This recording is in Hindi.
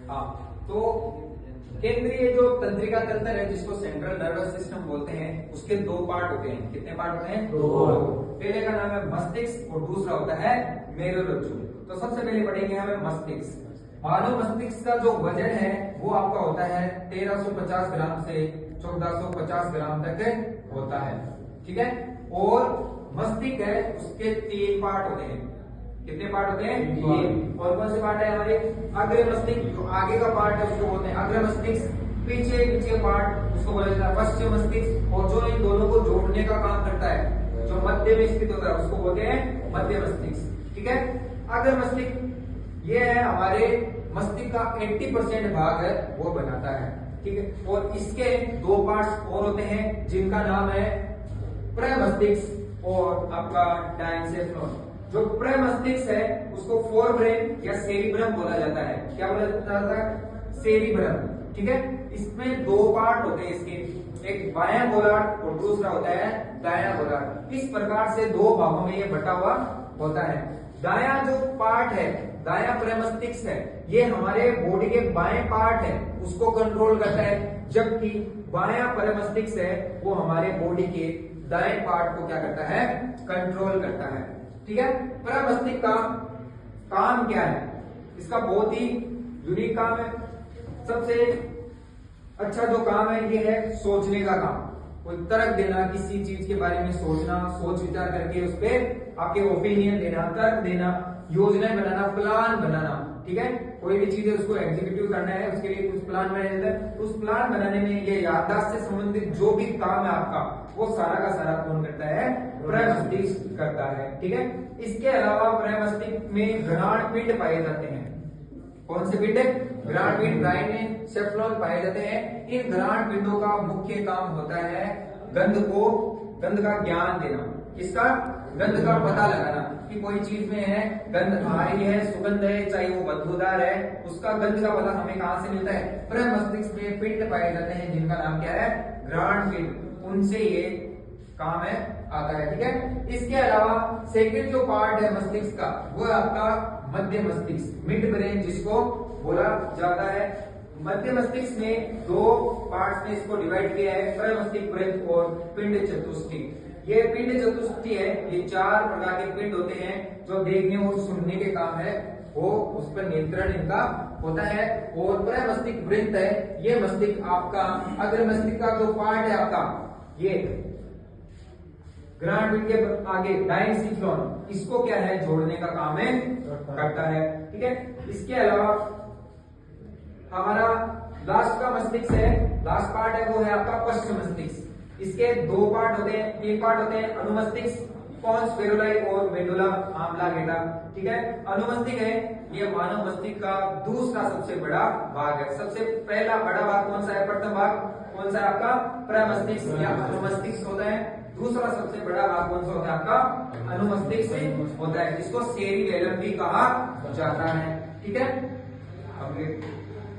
हाँ, तो केंद्रीय जो तंत्रिका तंत्र है जिसको सेंट्रल नर्वस सिस्टम बोलते हैं, उसके दो पार्ट होते हैं। कितने पार्ट होते हैं? दो। पहले का नाम है मस्तिष्क और दूसरा होता है मेरुरज्जु। तो सबसे पहले पढ़ेंगे हमें मस्तिष्क। मानव मस्तिष्क का जो वजन है वो आपका होता है 1350 ग्राम से 1450 ग्राम तक होता है, ठीक है। और मस्तिष्क है उसके 3 पार्ट होते हैं। कितने पार्ट होते हैं? 3। और कौन से पार्ट है हमारे? अग्र मस्तिष्क, जो आगे का पार्ट है उसको बोलते हैं अग्र मस्तिष्क। पीछे पार्ट उसको बोला जाता है पश्चिम मस्तिष्क। और जो इन दोनों को जोड़ने का काम करता है, जो मध्य में स्थित होता है, उसको बोलते हैं मध्य मस्तिष्क, ठीक है। अग्र मस्तिष्क ये है हमारे मस्तिष्क का 80% भाग है वो बनाता है, ठीक है। और इसके 2 पार्ट्स और होते हैं जिनका नाम है प्रमस्तिष्क और आपका डायनसेफ्लॉन। जो प्रमस्तिष्क है उसको फोरब्रेन या सेरिब्रम बोला जाता है। क्या बोला जाता है? सेरिब्रम, ठीक है। इसमें 2 पार्ट होते हैं इसके, एक बायां गोलार्ध और दूसरा होता है दायां गोलार्ध। इस प्रकार से 2 भागों में ये बटा हुआ होता है। दायां जो पार्ट है, दायां प्रमस्तिष्क है, ये हमारे बॉडी के बाएं पार्ट है उसको कंट्रोल करता है, जबकि बायां प्रमस्तिष्क है वो हमारे बॉडी के दाएं पार्ट को क्या करता है? कंट्रोल करता है, ठीक है। प्रमस्तिष्क का काम क्या है? इसका बहुत ही यूनिक काम है। सबसे अच्छा जो काम है ये है सोचने का काम। कोई तर्क देना, किसी चीज के बारे में सोचना, सोच विचार करके उस पर आपके ओपिनियन देना, तर्क देना, योजनाएं बनाना, प्लान बनाना, ठीक है। कोई भी चीज है उसको एग्जीक्यूटिव करना है, उसके लिए कुछ प्लान बनाया जाता है। उस प्लान बनाने में ये याददाश्त से संबंधित जो भी काम है आपका, वो सारा का सारा कौन करता है? प्रमस्तिष्क करता है, ठीक है। इसके अलावा प्रमस्तिष्क में घ्राण पिंड पाए जाते हैं। कौन से पिंड? घ्राण पिंड, डायनेसेफ्लॉन पाए जाते हैं। इन घ्राण पिंडों का मुख्य काम होता है गंध का ज्ञान देना। किसका? गंध का पता लगाना कि कोई चीज में है गंध आ रही है, सुगंध है, चाहे वो बदबूदार है, उसका गंध का पता हमें कहां से मिलता है? प्रमस्तिष्क में पिंड पाए जाते हैं जिनका नाम क्या है? घ्राण पिंड। उनसे ये काम है आता है, ठीक है। इसके अलावा सेकंड जो पार्ट है मस्तिष्क का वो है आपका मध्य मस्तिष्क, मिड ब्रेन जिसको बोला जाता है। मध्य मस्तिष्क में 2 पार्ट्स में इसको डिवाइड किया है, प्रमस्तिष्क वृत्त और पिंड चतुष्टय। ये पिंड चतुष्टय है, ये 4 प्रकार के पिंड होते हैं जो देखने और सुनने के काम है, वो उस पर नियंत्रण इनका होता है। और प्रमस्तिष्क वृत्त है, ये मस्तिष्क आपका अग्र मस्तिष्क का जो पार्ट है आपका, ये घ्राण पिंड के आगे डायनेसेफ्लॉन, इसको क्या है? जोड़ने का काम है करता है, ठीक है। इसके अलावा हमारा लास्ट का मस्तिष्क है, लास्ट पार्ट है वो है आपका पश्चिम मस्तिष्क। इसके 2 पार्ट होते हैं, 3 पार्ट होते हैं, अनुमस्तिष्क, पॉन्स फेरुलाई और मेडुला ऑब्लांगेटा, ठीक है। अनुमस्तिष्क है ये मानव मस्तिष्क का दूसरा सबसे बड़ा भाग है। सबसे पहला बड़ा भाग कौन सा है? प्रथम भाग कौन सा है आपका? प्रमस्तिष्क या अनुमस्तिष्क होता है। दूसरा सबसे बड़ा भाग कौन सा होता है आपका? अनुमस्तिष्क होता है, जिसको सेरिबेलम भी कहा जाता है, ठीक है। अब